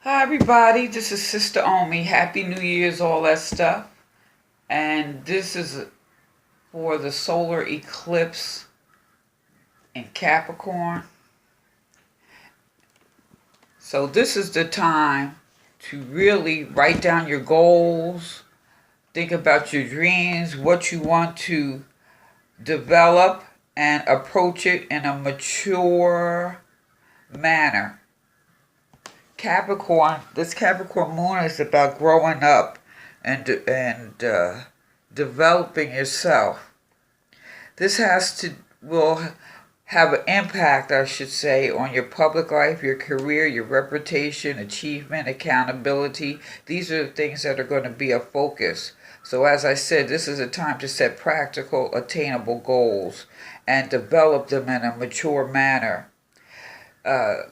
Hi everybody, this is Sister Omi. Happy New Year's, all that stuff. And this is for the solar eclipse in Capricorn. So this is the time to really write down your goals, think about your dreams, what you want to develop, and approach it in a mature manner. This Capricorn moon is about growing up and developing yourself. This will have an impact, I should say, on your public life, your career, your reputation, achievement, accountability. These are the things that are going to be a focus. So as I said, this is a time to set practical, attainable goals and develop them in a mature manner.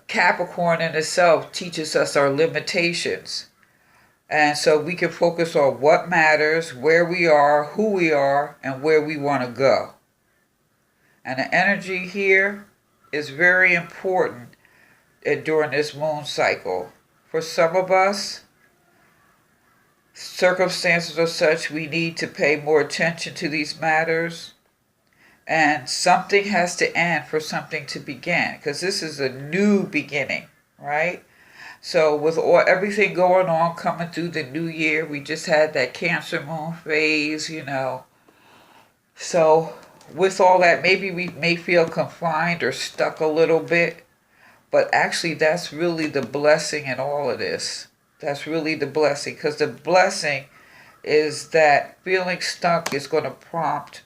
Capricorn in itself teaches us our limitations. And so we can focus on what matters, where we are, who we are, and where we want to go. And the energy here is very important during this moon cycle. For some of us, circumstances are such we need to pay more attention to these matters. And something has to end for something to begin, because this is a new beginning, right? So with everything going on coming through the new year, we just had that Cancer moon phase, So with all that, maybe we may feel confined or stuck a little bit, but actually that's really the blessing in all of this. That's really the blessing, because the blessing is that feeling stuck is going to prompt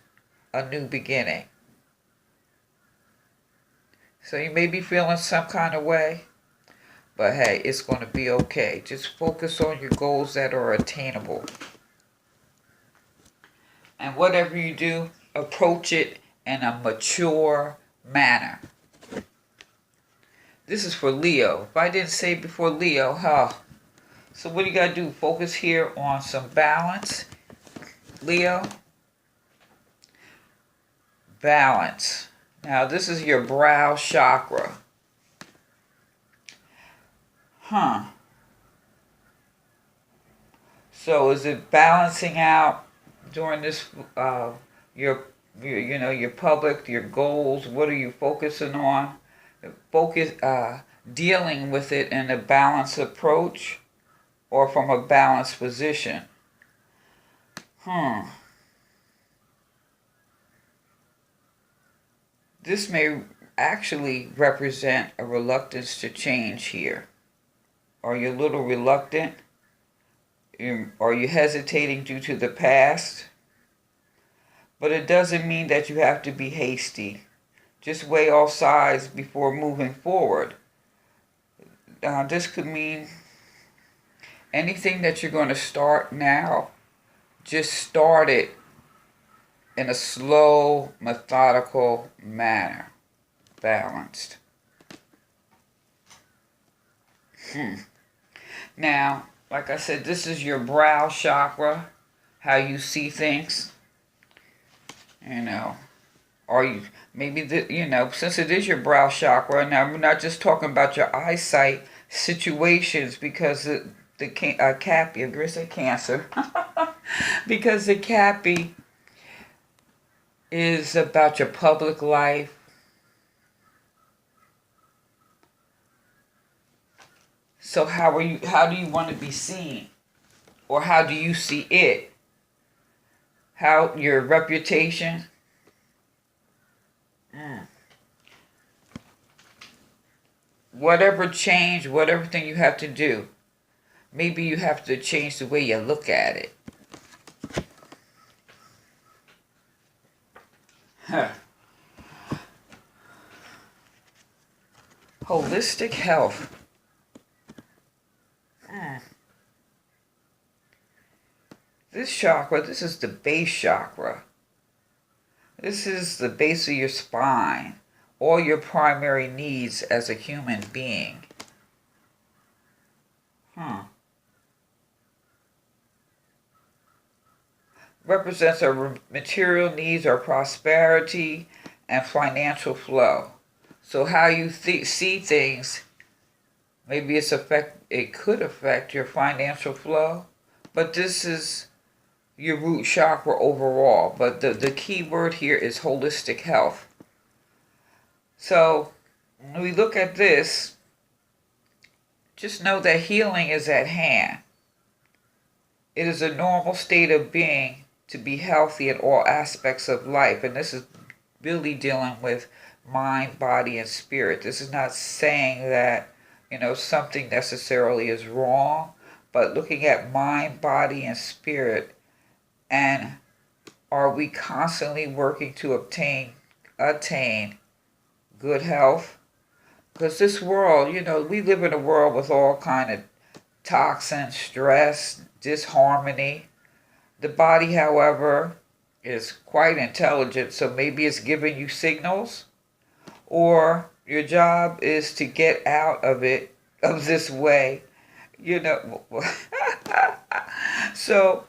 a new beginning. So you may be feeling some kind of way, but hey, it's going to be okay. Just focus on your goals that are attainable. And whatever you do, approach it in a mature manner. This is for Leo. If I didn't say before Leo, So what do you got to do? Focus here on some balance. Leo. Balance. Now this is your brow chakra. So is it balancing out during this your public, your goals? What are you focusing on? Dealing with it in a balanced approach or from a balanced position? This may actually represent a reluctance to change here. Are you a little reluctant? Are you hesitating due to the past? But it doesn't mean that you have to be hasty. Just weigh all sides before moving forward. This could mean anything that you're going to start now, just start it in a slow, methodical manner. Balanced. Now, like I said, this is your brow chakra, how you see things. Since it is your brow chakra, now we're not just talking about your eyesight situations, because the Cappy, I'm going to say Cancer, because the Cappy is about your public life. So how do you want to be seen? Or how do you see it? How your reputation? Whatever change, whatever thing you have to do. Maybe you have to change the way you look at it. Holistic health. This chakra, this is the base chakra. This is the base of your spine. All your primary needs as a human being. Represents our material needs, our prosperity, and financial flow. So how you see things Maybe it could affect your financial flow, but this is your root chakra overall. But the key word here is holistic health. So when we look at this, just know that healing is at hand. It is a normal state of being to be healthy in all aspects of life. And this is really dealing with mind, body, and spirit. This is not saying that, something necessarily is wrong, but looking at mind, body, and spirit, and are we constantly working to attain good health? Because this world, we live in a world with all kind of toxins, stress, disharmony. The body, however, is quite intelligent, so maybe it's giving you signals, or your job is to get out of this way, So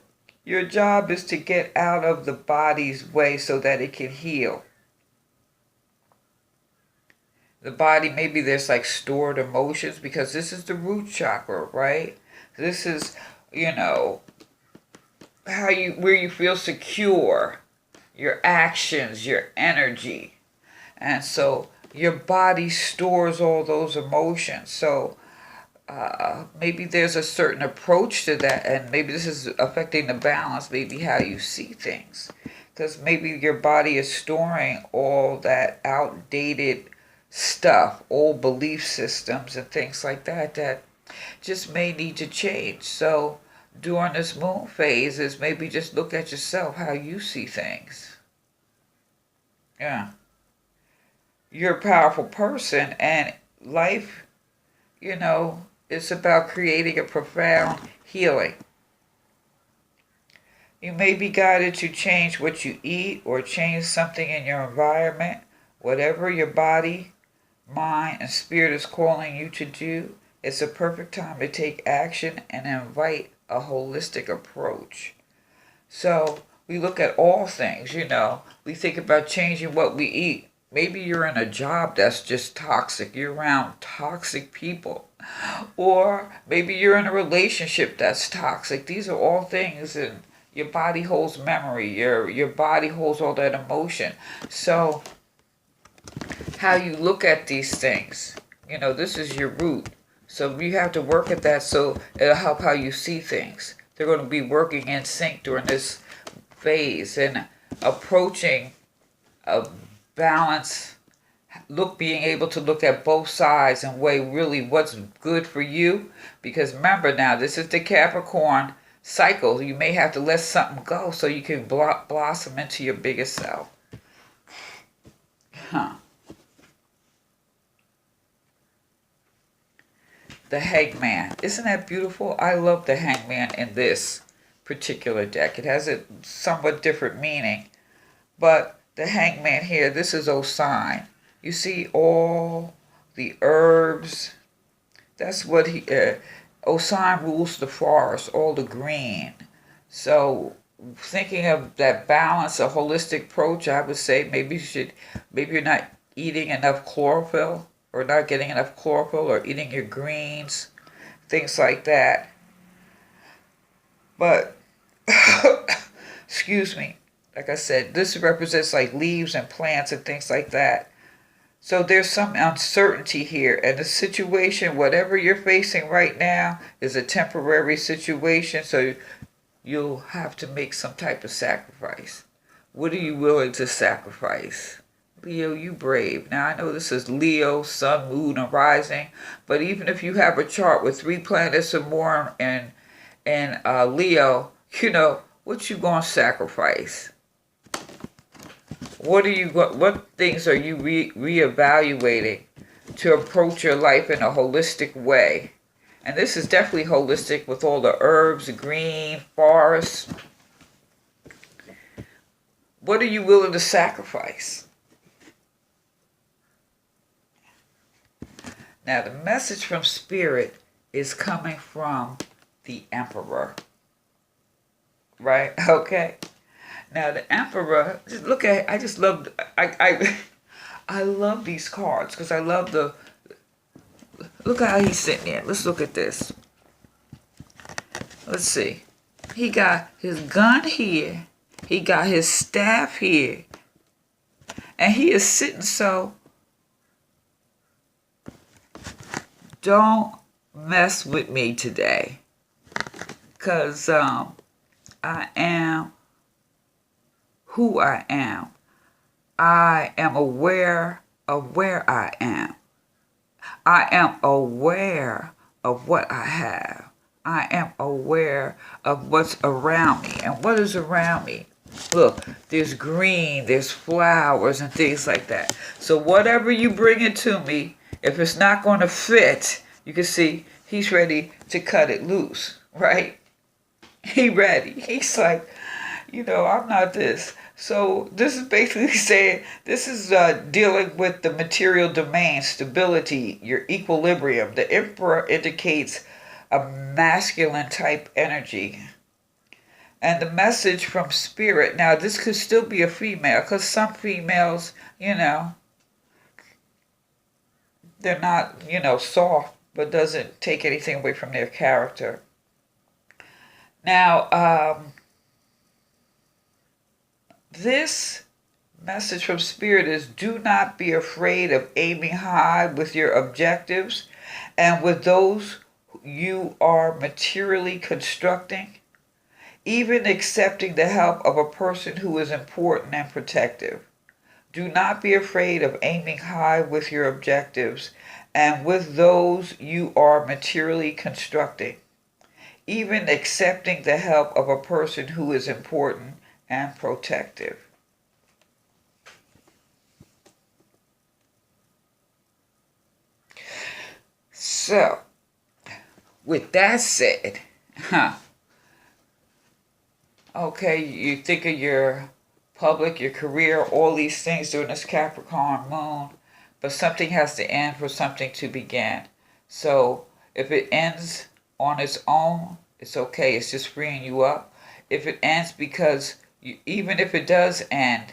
your job is to get out of the body's way so that it can heal. The body, maybe there's like stored emotions, because this is the root chakra, right? This is, where you feel secure, your actions, your energy. And so your body stores all those emotions. So maybe there's a certain approach to that, and maybe this is affecting the balance, maybe how you see things. Because maybe your body is storing all that outdated stuff, old belief systems and things like that just may need to change. So during this moon phase is maybe just look at yourself, how you see things. Yeah. You're a powerful person, and life, it's about creating a profound healing. You may be guided to change what you eat or change something in your environment. Whatever your body, mind, and spirit is calling you to do, it's a perfect time to take action and invite a holistic approach. So we look at all things, we think about changing what we eat. Maybe you're in a job that's just toxic. You're around toxic people. Or maybe you're in a relationship that's toxic. These are all things, and your body holds memory. Your body holds all that emotion. So how you look at these things, this is your root. So you have to work at that, so it'll help how you see things. They're going to be working in sync during this phase and approaching a balance, being able to look at both sides and weigh really what's good for you. Because remember now, this is the Capricorn cycle. You may have to let something go so you can blossom into your biggest self. The Hangman. Isn't that beautiful? I love the Hangman in this particular deck. It has a somewhat different meaning. But the Hangman here, this is Osine. You see all the herbs. That's what Osine rules the forest, all the green. So thinking of that balance, a holistic approach, I would say maybe you're not eating enough chlorophyll, or not getting enough chlorophyll, or eating your greens, things like that. But, excuse me, like I said, this represents like leaves and plants and things like that. So there's some uncertainty here, and the situation, whatever you're facing right now, is a temporary situation, so you'll have to make some type of sacrifice. What are you willing to sacrifice? Leo, you brave. Now, I know this is Leo, Sun, Moon, and Rising, but even if you have a chart with 3 planets or more in Leo, what you going to sacrifice? What things are you reevaluating to approach your life in a holistic way? And this is definitely holistic with all the herbs, the green, forests. What are you willing to sacrifice? Now, the message from Spirit is coming from the Emperor. Right? Okay. Now, the Emperor, just look at, I just love, I love these cards, because I love Look how he's sitting there. Let's look at this. Let's see. He got his gun here. He got his staff here. And he is sitting so, don't mess with me today. Because I am who I am. I am aware of where I am. I am aware of what I have. I am aware of what's around me. And what is around me? Look, there's green, there's flowers and things like that. So whatever you bring it to me, if it's not going to fit, you can see he's ready to cut it loose, right? He ready. He's like, I'm not this. So this is basically saying, this is dealing with the material domain, stability, your equilibrium. The Emperor indicates a masculine type energy. And the message from Spirit, now this could still be a female, because some females, they're not, soft, but doesn't take anything away from their character. Now, this message from Spirit is, do not be afraid of aiming high with your objectives and with those you are materially constructing, even accepting the help of a person who is important and protective. Do not be afraid of aiming high with your objectives and with those you are materially constructing, even accepting the help of a person who is important and protective. So, with that said, okay, you think of your public, your career, all these things during this Capricorn moon, but something has to end for something to begin. So if it ends on its own, it's okay. It's just freeing you up. If it ends because even if it does end,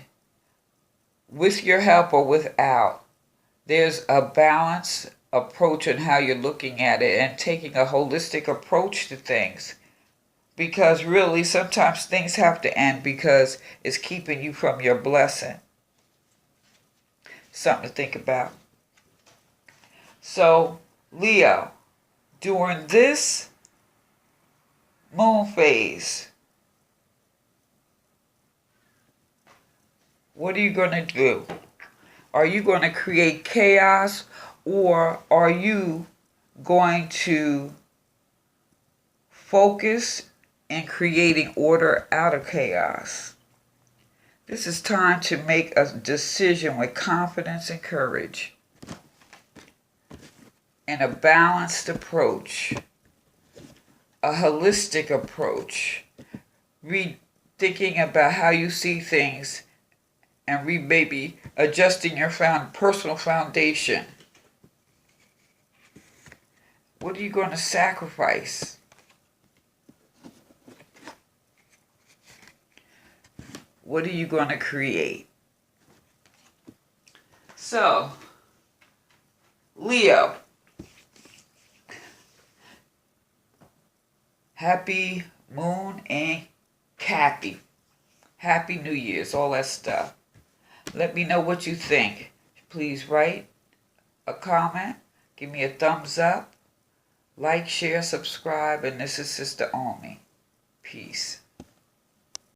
with your help or without, there's a balanced approach on how you're looking at it and taking a holistic approach to things. Because really, sometimes things have to end because it's keeping you from your blessing. Something to think about. So, Leo, during this moon phase, what are you going to do? Are you going to create chaos, or are you going to focus in creating order out of chaos? This is time to make a decision with confidence and courage and a balanced approach, a holistic approach, rethinking about how you see things and maybe adjusting your personal foundation. What are you going to sacrifice? What are you going to create? So, Leo, happy moon and Cappy. Happy New Year's, all that stuff. Let me know what you think. Please write a comment. Give me a thumbs up. Like, share, subscribe. And this is Sister Omi. Peace.